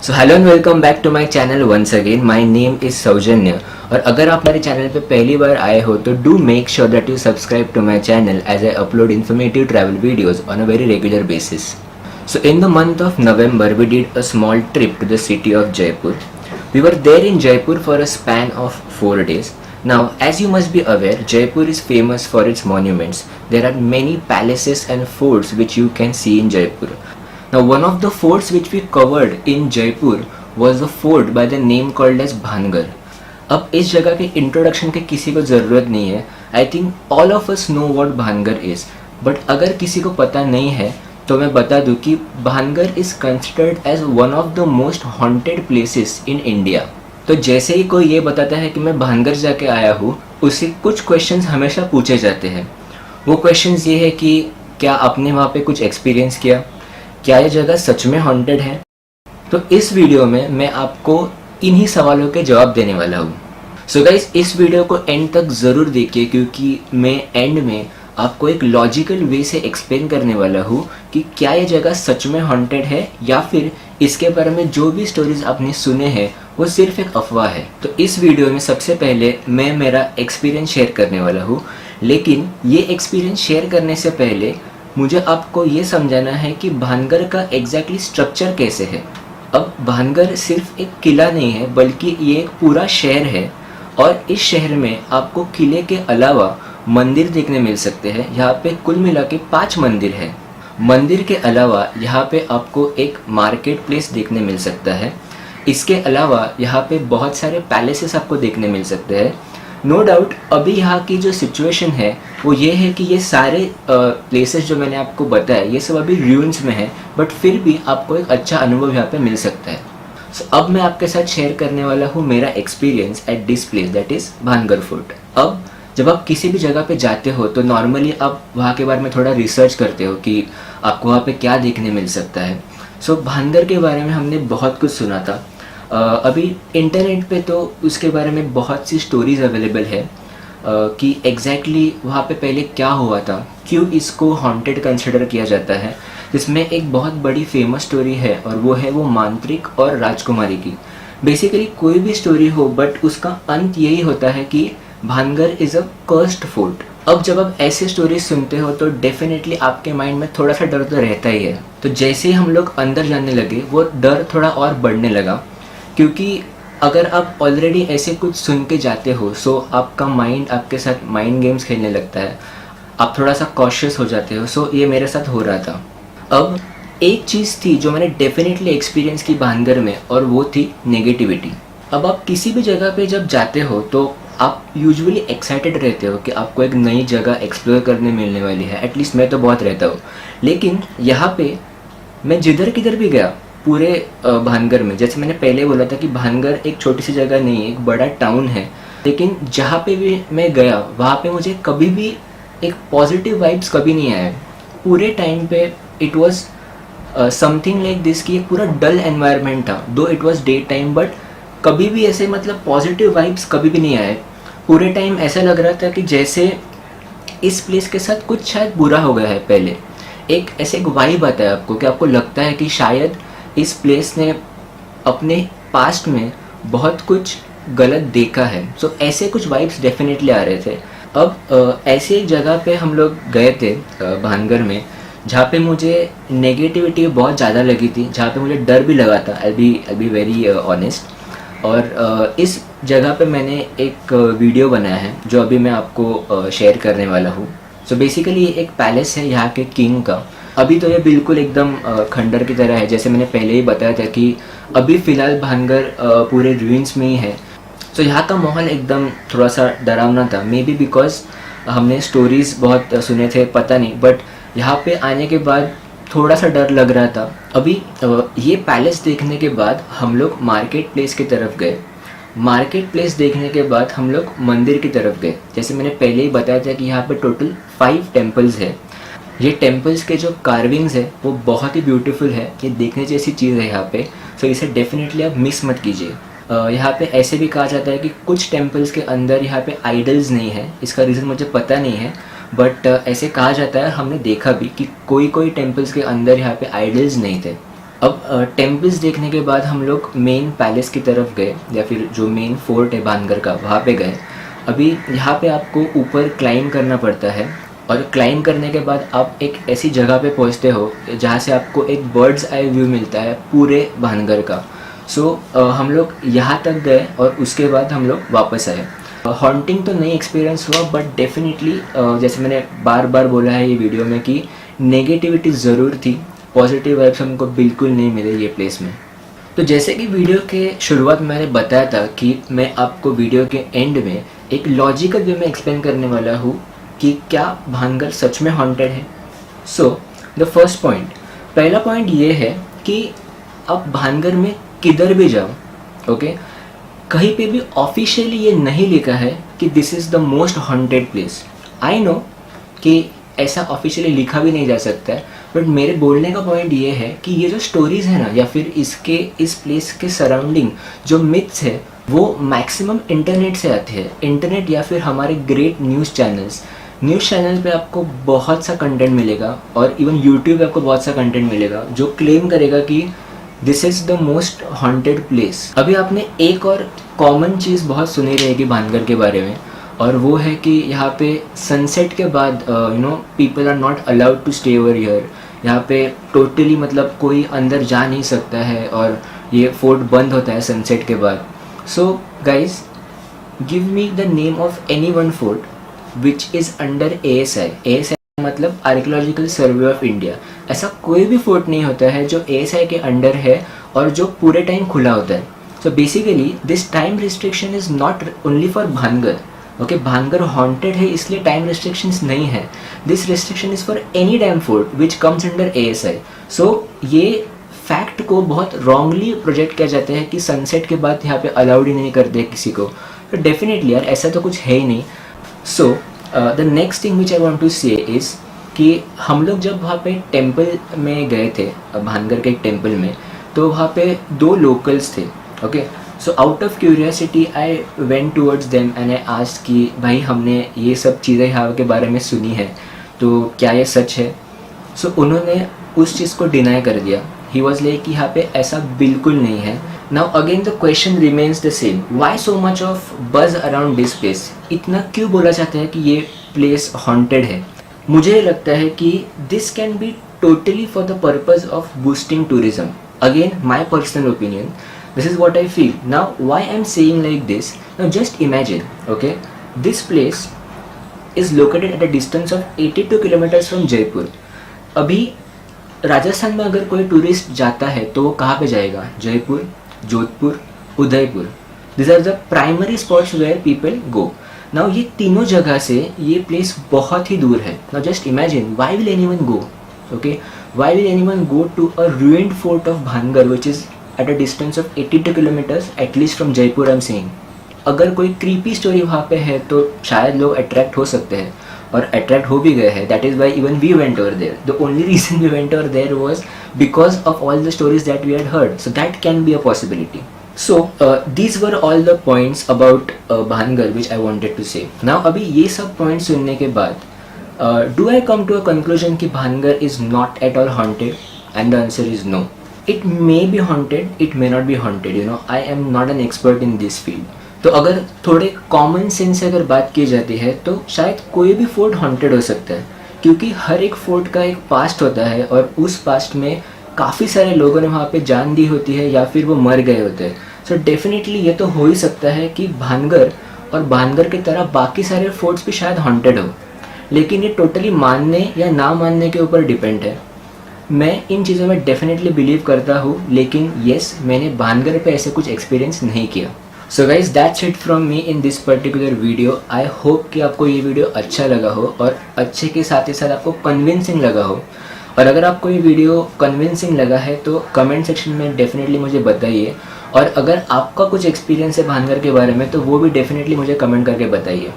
So hello and welcome back to my channel once again. My name is Saujanya और अगर आप मेरे channel पे पहली बार आए हो तो do make sure that you subscribe to my channel as I upload informative travel videos on a very regular basis. So in the month of November we did a small trip to the city of Jaipur. We were there in Jaipur for a span of 4 days. Now, as you must be aware, Jaipur is famous for its monuments. There are many palaces and forts which you can see in Jaipur. Now, one of the forts which we covered in Jaipur was a fort by the name called as Bhangar. अब इस जगह के introduction की किसी को ज़रूरत नहीं है. I think all of us know what Bhangarh is. But अगर किसी को पता नहीं है तो मैं बता दूं कि Bhangarh is considered as one of the most haunted places in India. तो जैसे ही कोई ये बताता है कि मैं भानगर जाके आया हूँ, उससे कुछ क्वेश्चंस हमेशा पूछे जाते हैं. वो क्वेश्चंस ये है कि क्या आपने वहाँ पे कुछ एक्सपीरियंस किया, क्या ये जगह सच में हॉन्टेड है. तो इस वीडियो में मैं आपको इन्हीं सवालों के जवाब देने वाला हूँ. सो गाइस, इस वीडियो को एंड तक ज़रूर देखिए क्योंकि मैं एंड में आपको एक लॉजिकल वे से एक्सप्लेन करने वाला हूँ कि क्या ये जगह सच में हॉन्टेड है या फिर इसके बारे में जो भी स्टोरीज आपने सुने हैं वो सिर्फ एक अफवाह है. तो इस वीडियो में सबसे पहले मैं मेरा एक्सपीरियंस शेयर करने वाला हूँ, लेकिन ये एक्सपीरियंस शेयर करने से पहले मुझे आपको ये समझाना है कि भानगर का एग्जैक्टली स्ट्रक्चर कैसे है. अब भानगर सिर्फ एक किला नहीं है बल्कि ये एक पूरा शहर है और इस शहर में आपको किले के अलावा मंदिर देखने मिल सकते हैं. यहाँ पे कुल मिला के 5 मंदिर हैं. मंदिर के अलावा यहाँ पे आपको एक मार्केट प्लेस देखने मिल सकता है. इसके अलावा यहाँ पे बहुत सारे पैलेसेस आपको देखने मिल सकते हैं. नो डाउट अभी यहाँ की जो सिचुएशन है वो ये है कि ये सारे प्लेसेस जो मैंने आपको बताया ये सब अभी रूइंस में है, बट फिर भी आपको एक अच्छा अनुभव यहाँ पे मिल सकता है. So, अब मैं आपके साथ शेयर करने वाला हूँ मेरा experience at this place that is Bhangarh fort. अब जब आप किसी भी जगह पे जाते हो तो नॉर्मली आप वहाँ के बारे में थोड़ा रिसर्च करते हो कि आपको वहाँ पे क्या देखने मिल सकता है. सो भानगर के बारे में हमने बहुत कुछ सुना था. अभी इंटरनेट पे तो उसके बारे में बहुत सी स्टोरीज़ अवेलेबल है कि एग्जैक्टली वहाँ पे पहले क्या हुआ था, क्यों इसको हॉन्टेड कंसिडर किया जाता है. जिसमें एक बहुत बड़ी फेमस स्टोरी है और वो है वो मांत्रिक और राजकुमारी की. बेसिकली कोई भी स्टोरी हो बट उसका अंत यही होता है कि Bhangarh is a cursed fort. अब जब आप ऐसे स्टोरीज सुनते हो तो डेफिनेटली आपके माइंड में थोड़ा सा डर तो रहता ही है. तो जैसे ही हम लोग अंदर जाने लगे वो डर थोड़ा और बढ़ने लगा, क्योंकि अगर आप ऑलरेडी ऐसे कुछ सुन के जाते हो सो आपका माइंड आपके साथ माइंड गेम्स खेलने लगता है. आप थोड़ा सा कॉशियस हो जाते हो. सो ये मेरे साथ हो रहा था. अब एक चीज़ थी जो मैंने डेफिनेटली एक्सपीरियंस की भानगर में और वो थी नेगेटिविटी. अब आप किसी भी जगह पे जब जाते हो तो आप यूजुअली एक्साइटेड रहते हो कि आपको एक नई जगह एक्सप्लोर करने मिलने वाली है. एटलीस्ट मैं तो बहुत रहता हूँ. लेकिन यहाँ पे मैं जिधर किधर भी गया पूरे भानगर में, जैसे मैंने पहले बोला था कि भानगर एक छोटी सी जगह नहीं है, एक बड़ा टाउन है. लेकिन जहाँ पे भी मैं गया वहाँ पे मुझे कभी भी एक पॉजिटिव वाइब्स कभी नहीं आए. पूरे टाइम पे it was something like this कि एक पूरा डल एनवायरनमेंट था. दो it was day time but कभी भी ऐसे मतलब पॉजिटिव वाइब्स कभी भी नहीं आए. पूरे टाइम ऐसा लग रहा था कि जैसे इस प्लेस के साथ कुछ शायद बुरा हो गया है पहले. एक ऐसे एक वाइब आता है आपको कि आपको लगता है कि शायद इस प्लेस ने अपने पास्ट में बहुत कुछ गलत देखा है. सो ऐसे कुछ वाइब्स डेफिनेटली आ रहे थे. अब ऐसे एक जगह पे हम लोग गए थे भानगर में जहाँ पे मुझे नेगेटिविटी बहुत ज़्यादा लगी थी, जहाँ पे मुझे डर भी लगा था. आई बी वेरी ऑनेस्ट. और इस जगह पे मैंने एक वीडियो बनाया है जो अभी मैं आपको शेयर करने वाला हूँ. सो बेसिकली ये एक पैलेस है यहाँ के किंग का. अभी तो ये बिल्कुल एकदम खंडर की तरह है. जैसे मैंने पहले ही बताया था कि अभी फ़िलहाल भानगर पूरे रूइंस में ही है. सो यहाँ का माहौल एकदम थोड़ा सा डरावना था. मे बी बिकॉज हमने स्टोरीज़ बहुत सुने थे, पता नहीं. बट यहाँ पे आने के बाद थोड़ा सा डर लग रहा था. अभी ये पैलेस देखने के बाद हम लोग मार्केट प्लेस की तरफ गए. मार्केट प्लेस देखने के बाद हम लोग मंदिर की तरफ गए. जैसे मैंने पहले ही बताया था कि यहाँ पे टोटल 5 टेम्पल्स है. ये टेम्पल्स के जो कार्विंग्स है वो बहुत ही ब्यूटीफुल है. ये देखने जैसी चीज़ है यहाँ पे. सो इसे डेफिनेटली आप मिस मत कीजिए. यहाँ पे ऐसे भी कहा जाता है कि कुछ टेम्पल्स के अंदर यहाँ पे आइडल्स नहीं है. इसका रीज़न मुझे पता नहीं है बट ऐसे कहा जाता है. हमने देखा भी कि कोई टेम्पल्स के अंदर यहाँ पे आइडल्स नहीं थे. अब टेम्पल्स देखने के बाद हम लोग मेन पैलेस की तरफ गए, या फिर जो मेन फोर्ट है भानगढ़ का, वहाँ पे गए। अभी यहाँ पे आपको ऊपर क्लाइम करना पड़ता है, और क्लाइम करने के बाद आप एक ऐसी जगह पे पहुँचते हो जहाँ से आपको एक बर्ड्स आई व्यू मिलता है पूरे भानगढ़ का। सो हम लोग यहाँ तक गए और उसके बाद हम लोग वापस आए। हॉन्टिंग तो नहीं एक्सपीरियंस हुआ, बट डेफिनेटली जैसे मैंने बार बार बोला है ये वीडियो में कि नेगेटिविटी ज़रूर थी, पॉजिटिव वाइब्स हमको बिल्कुल नहीं मिले ये प्लेस में। तो जैसे कि वीडियो के शुरुआत में मैंने बताया था कि मैं आपको वीडियो के एंड में एक लॉजिकल वे में एक्सप्लेन करने वाला हूँ कि क्या भानगढ़ सच में हॉन्टेड है। सो द फर्स्ट पॉइंट, पहला पॉइंट ये है कि आप भानगढ़ में किधर भी जाओ, ओके, कहीं पे भी ऑफिशियली ये नहीं लिखा है कि this is the most haunted place. I know कि ऐसा ऑफिशियली लिखा भी नहीं जा सकता है, बट मेरे बोलने का पॉइंट ये है कि ये जो स्टोरीज़ है ना, या फिर इस प्लेस के सराउंडिंग जो मिथ्स है, वो मैक्सिमम इंटरनेट से आते हैं। इंटरनेट या फिर हमारे ग्रेट न्यूज़ चैनल पे आपको बहुत सा कंटेंट मिलेगा, और इवन यूट्यूब पे आपको बहुत सा कंटेंट मिलेगा जो क्लेम करेगा कि this is the most haunted place. अभी आपने एक और कॉमन चीज़ बहुत सुनी रहेगी भानगढ़ के बारे में, और वो है कि यहाँ पे सनसेट के बाद people are not allowed to stay over here. यहाँ पे टोटली मतलब कोई अंदर जा नहीं सकता है, और ये फोर्ट बंद होता है सनसेट के बाद। So guys, give me the name of any one fort which is under ASI मतलब आर्कियोलॉजिकल सर्वे ऑफ इंडिया। ऐसा कोई भी फोर्ट नहीं होता है जो ASI के अंडर है और जो पूरे टाइम खुला होता है। So basically this time restriction is not only for Bhangarh. Okay, Bhangarh haunted है इसलिए टाइम रिस्ट्रिक्शंस नहीं है। This restriction is for any damn fort which comes under ASI। सो ये फैक्ट को बहुत रॉन्गली प्रोजेक्ट किया जाता है कि सनसेट के बाद यहाँ पे अलाउड ही नहीं करते किसी को। तो डेफिनेटली यार ऐसा तो कुछ है ही नहीं। So the next thing which I want to say is कि हम लोग जब वहाँ पे टेम्पल में गए थे, भानगढ़ के एक टेम्पल में, तो वहाँ पे 2 लोकल्स थे। Okay, so out of curiosity I went towards them and I asked कि भाई हमने ये सब चीज़ें यहाँ के बारे में सुनी है, तो क्या ये सच है? सो उन्होंने उस चीज़ को डिनाई कर दिया। ही वॉज लाइक कि यहाँ पे ऐसा बिल्कुल नहीं है। Now again the question remains the same, why so much of buzz around this place? इतना क्यों बोला जाता है कि ये प्लेस हॉन्टेड है? मुझे लगता है कि this can be totally for the purpose of boosting tourism. Again my personal opinion, this is what I feel. Now why I'm saying like this, now just imagine, okay, this place is located at a distance of 82 kilometers from Jaipur. अभी राजस्थान में अगर कोई tourist जाता है तो वो कहाँ पे जाएगा? Jaipur, Jodhpur, Udaipur. These are the primary spots where people go. Now ये तीनों जगह से ये प्लेस बहुत ही दूर है। Now just imagine, why will anyone go? Okay, why will anyone go to a ruined fort of Bhangarh which is at a distance of 82 kilometers at least from Jaipur I'm saying. अगर कोई creepy story वहाँ पे है तो शायद लोग attract हो सकते हैं, और अट्रैक्ट हो भी गए हैं। That is why even we went over there. The only reason we went over there was because of all the stories that we had heard. So that can be a possibility. So these were all the points about Bhangarh which I wanted to say. Now अभी ये सब पॉइंट्स सुनने के बाद do I come to a conclusion कि Bhangarh is not at all haunted? And the answer is no. It may be haunted, it may not be haunted, you know, I am not an expert in this field. तो अगर थोड़े common sense से अगर बात की जाती है तो शायद कोई भी फोर्ट हॉन्टेड हो सकता है, क्योंकि हर एक फोर्ट का एक पास्ट होता है, और उस पास्ट में काफ़ी सारे लोगों ने वहाँ पे जान दी होती है या फिर वो मर गए होते हैं। सो डेफिनेटली ये तो हो ही सकता है कि भानगढ़ और भानगढ़ की तरह बाकी सारे फोर्ट्स भी शायद हॉन्टेड हो, लेकिन ये टोटली मानने या ना मानने के ऊपर डिपेंड है। मैं इन चीज़ों में डेफिनेटली बिलीव करता हूँ, लेकिन येस, मैंने भानगढ़ पे ऐसे कुछ एक्सपीरियंस नहीं किया। So guys, that's it from me in this particular video. I hope कि आपको ये वीडियो अच्छा लगा हो, और अच्छे के साथ ही साथ आपको कन्विंसिंग लगा हो। और अगर आपको ये वीडियो कन्विंसिंग लगा है तो कमेंट सेक्शन में डेफिनेटली मुझे बताइए, और अगर आपका कुछ एक्सपीरियंस है भानगढ़ के बारे में तो वो भी डेफिनेटली मुझे कमेंट करके बताइए।